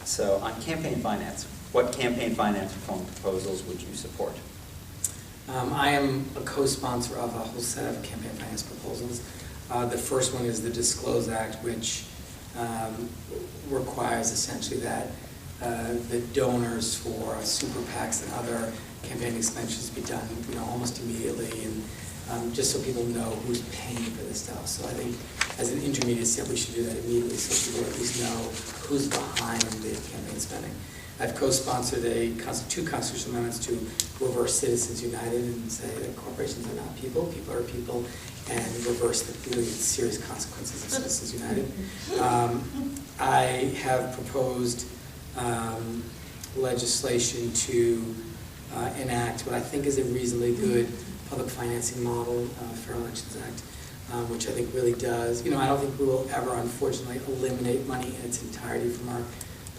So on campaign finance, what campaign finance reform proposals would you support? I am a co-sponsor of a whole set of campaign finance proposals. The first one is the Disclose Act, which requires essentially that the donors for super PACs and other campaign expenditures be done, almost immediately, and just so people know who's paying for this stuff. So I think as an intermediate step, we should do that immediately so people at least know who's behind the campaign spending. I've co-sponsored two constitutional amendments to reverse Citizens United and say that corporations are not people, people are people, and reverse the really serious consequences of Citizens United. I have proposed legislation to enact what I think is a reasonably good public financing model, Fair Elections Act, which I think really does. I don't think we will ever, unfortunately, eliminate money in its entirety from our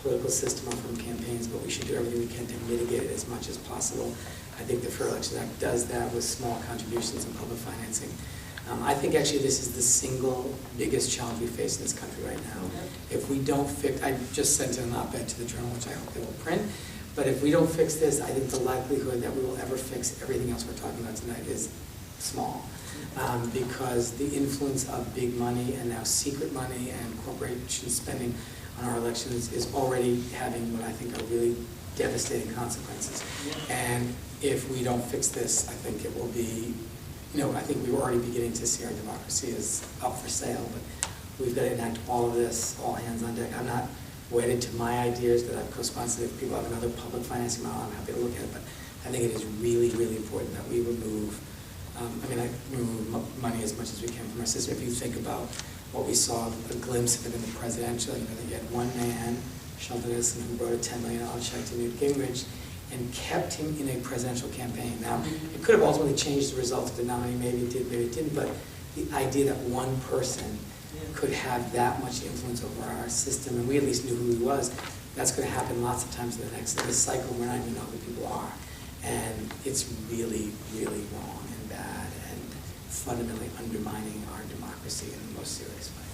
political system or from campaigns, but we should do everything we can to mitigate it as much as possible. I think the Fair Elections Act does that with small contributions in public financing. I think actually this is the single biggest challenge we face in this country right now. If we don't fix, I just sent an op-ed to the Journal, which I hope they will print, but if we don't fix this, I think the likelihood that we will ever fix everything else we're talking about tonight is small. Because the influence of big money and now secret money and corporation spending on our elections is already having what I think are really devastating consequences. And if we don't fix this, I think it will be, I think we were already beginning to see our democracy is up for sale, but we've got to enact all of this, all hands on deck. I'm not wedded to my ideas that I've co-sponsored. If people have another public financing model, I'm happy to look at it, but I think it is really, really important that we remove remove money as much as we can from our system. If you think about what we saw, a glimpse of it in the presidential, that you had one man, Sheldon Adelson, who wrote a $10 million check to Newt Gingrich and kept him in a presidential campaign. Now, it could have ultimately changed the results of the nominee, maybe it did, maybe it didn't, but the idea that one person could have that much influence over our system, and we at least knew who he was, that's going to happen lots of times in this cycle. We're not even know who people are. And it's really, really wrong and bad and fundamentally undermining our democracy in the most serious way.